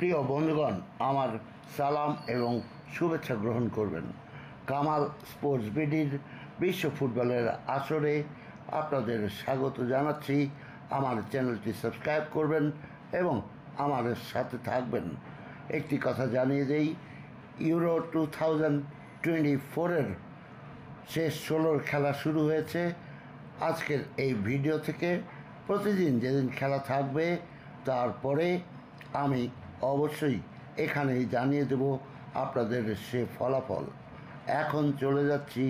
প্রিয় বন্ধুগণ, আমার সালাম এবং শুভেচ্ছা গ্রহণ করবেন। কামাল স্পোর্টস বিডির বিশ্ব ফুটবলের আসরে আপনাদের স্বাগত জানাচ্ছি। আমার চ্যানেলটি সাবস্ক্রাইব করবেন এবং আমার সাথে থাকবেন। একটি কথা জানিয়ে দেই, ইউরো 2024-এর শেষ 16 খেলা শুরু হয়েছে। আজকের এই ভিডিও থেকে প্রতিদিন যেদিন খেলা থাকবে তারপরে আমি অবশ্যই এখানেই জানিয়ে দেব আপনাদের সে ফলাফল। এখন চলে যাচ্ছি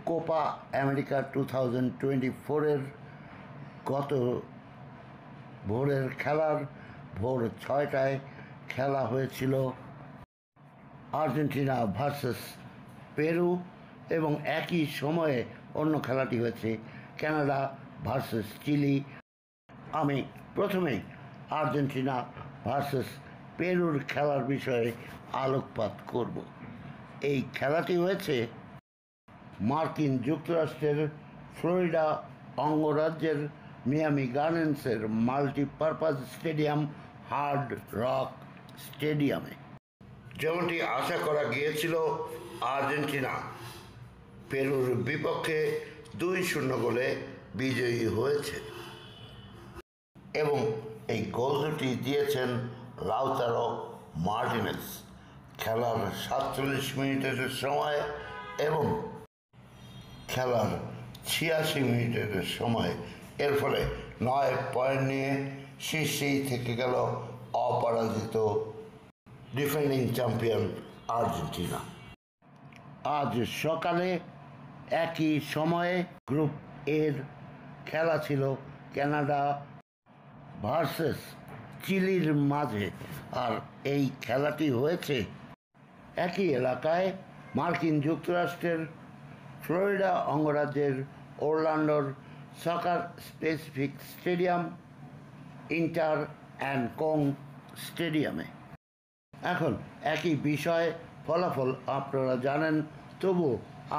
কোপা আমেরিকা 2024-এর গত ভোরের খেলার। ভোর 6টায় খেলা হয়েছিল আর্জেন্টিনা ভার্সেস পেরু এবং একই সময়ে অন্য খেলাটি হয়েছে কানাডা ভার্সেস চিলি। আমি প্রথমেই আর্জেন্টিনা ভার্সেস পেরুর খেলার বিষয়ে আলোকপাত করব। এই খেলাটি হয়েছে মার্কিন যুক্তরাষ্ট্রের ফ্লোরিডা অঙ্গরাজ্যের মিয়ামি গার্ডেন্সের মাল্টিপারপাস স্টেডিয়াম হার্ড রক স্টেডিয়ামে। যেমনটি আশা করা গিয়েছিল, আর্জেন্টিনা পেরুর বিপক্ষে 2-0 গোলে বিজয়ী হয়েছে এবং এই গোল দুটি দিয়েছেন লাউতারো মার্টিনেজ খেলার 47 মিনিটের সময় এবং খেলার 86 মিনিটের সময়। এর ফলে 9 পয়েন্ট নিয়ে শীর্ষেই থেকে গেল অপরাজিত ডিফেন্ডিং চ্যাম্পিয়ন আর্জেন্টিনা। আজ সকালে একই সময়ে গ্রুপ এর খেলা ছিল কানাডা ভার্সেস চিলির মাঝে, আর এই খেলাটি হয়েছে একই এলাকায় মার্কিন যুক্তরাষ্ট্রের ফ্লোরিডা অঙ্গরাজ্যের ওরল্যান্ডোর soccer specific stadium Inter and Co স্টেডিয়ামে। এখন একই বিষয়ে ফলাফল আপনারা জানেন, তবু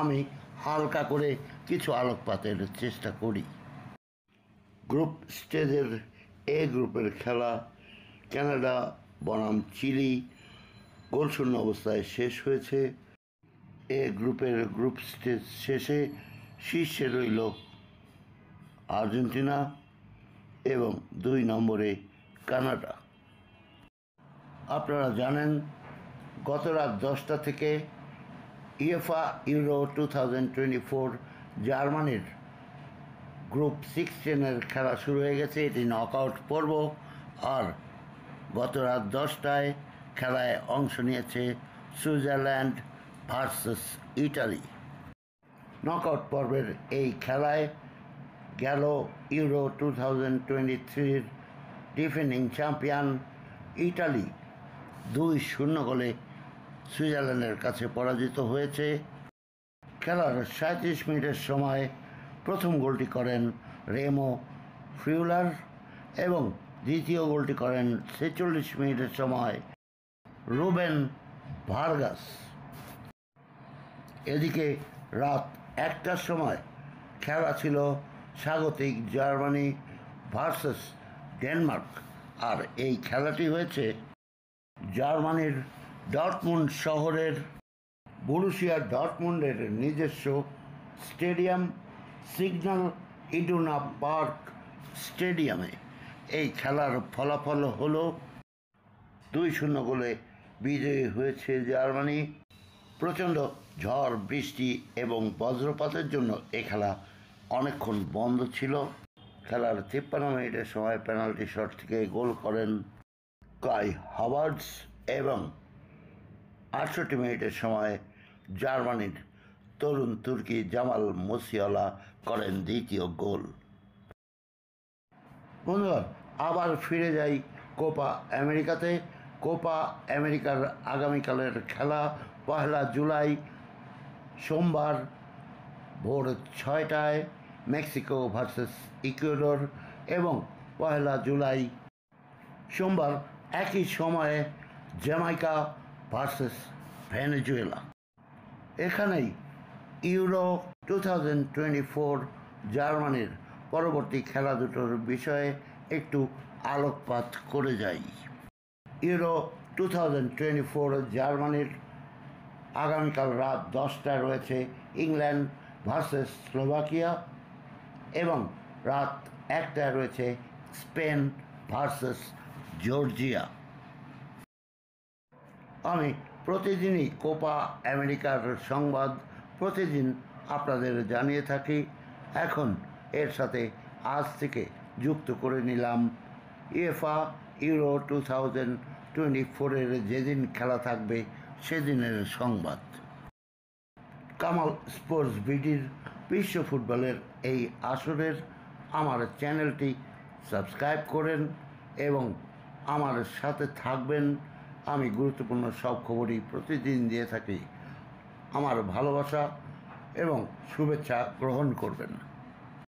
আমি হালকা করে কিছু আলোকপাতের চেষ্টা করি। গ্রুপ স্টেজের এ গ্রুপের খেলা কানাডা বনাম চিলি গোলশূন্য অবস্থায় শেষ হয়েছে। এ গ্রুপের গ্রুপ স্টেজ শেষে শীর্ষে রইল আর্জেন্টিনা এবং 2 নম্বরে কানাডা। আপনারা জানেন, গত রাত 10টা থেকে ইউএফা ইউরো 2024 জার্মানির গ্রুপ 16-এর খেলা শুরু হয়ে গেছে। এটি নকআউট পর্ব, আর গত রাত 10টায় খেলায় অংশ নিয়েছে সুইজারল্যান্ড ভার্সেস ইটালি। নকআউট পর্বের এই খেলায় গেল ইউরো 2023-এর ডিফেন্ডিং চ্যাম্পিয়ন ইটালি 2-0 গোলে সুইজারল্যান্ডের কাছে পরাজিত হয়েছে। খেলার 37 মিনিটের সময় প্রথম গোলটি করেন রেমো ফ্রিউলার এবং দ্বিতীয় গোলটি করেন 46 মিনিটের সময় রুবেন ভার্গাস। এদিকে রাত 1টার সময় খেলা ছিল স্বাগতিক জার্মানি ভার্সেস ডেনমার্ক, আর এই খেলাটি হয়েছে জার্মানির ডর্টমুন্ড শহরের বরুসিয়া ডর্টমুন্ডের নিজস্ব স্টেডিয়াম সিগন্যাল ইডুনা পার্ক স্টেডিয়ামে। এই খেলার ফলাফল হলো 2-0 গোলে বিজয়ী হয়েছে জার্মানি। প্রচণ্ড ঝড় বৃষ্টি এবং বজ্রপাতের জন্য এই খেলা অনেকক্ষণ বন্ধ ছিল। খেলার 53 মিনিটের সময় পেনাল্টি শট থেকে গোল করেন কাই হাভার্টস এবং 68 মিনিটের সময় জার্মানির তরুণ তুর্কি জামাল মুসিয়ালা করেন দ্বিতীয় গোল। বন্ধুরা, আবার ফিরে যাই কোপা আমেরিকাতে। কোপা আমেরিকার আগামীকালের খেলা 1 জুলাই সোমবার ভোর 6টায় মেক্সিকো ভার্সেস ইকুয়েডর এবং 1 জুলাই সোমবার একই সময়ে জ্যামাইকা ভার্সেস ভেনেজুয়েলা। এখানেই ইউরো 2024 জার্মানির পরবর্তী খেলা দুটোর বিষয়ে একটু আলোকপাত করে যাই। ইউরো 2024 জার্মানির আগামীকাল রাত 10টায় রয়েছে ইংল্যান্ড ভার্সেস স্লোভাকিয়া এবং রাত 1টায় রয়েছে স্পেন ভার্সেস জর্জিয়া। আমি প্রতিদিনই কোপা আমেরিকার সংবাদ প্রতিদিন আপনাদের জানিয়ে থাকি। এখন এর সাথে আজ থেকে যুক্ত করে নিলাম ইউএফা ইউরো 2024 যেদিন খেলা থাকবে সেদিনের সংবাদ। কামাল স্পোর্টস বিডির বিশ্ব ফুটবলের এই আসরের আমার চ্যানেলটি সাবস্ক্রাইব করেন এবং আমার সাথে থাকবেন। আমি গুরুত্বপূর্ণ সব খবরই প্রতিদিন দিয়ে থাকি। আমার ভালোবাসা এবং শুভেচ্ছা গ্রহণ করবেন।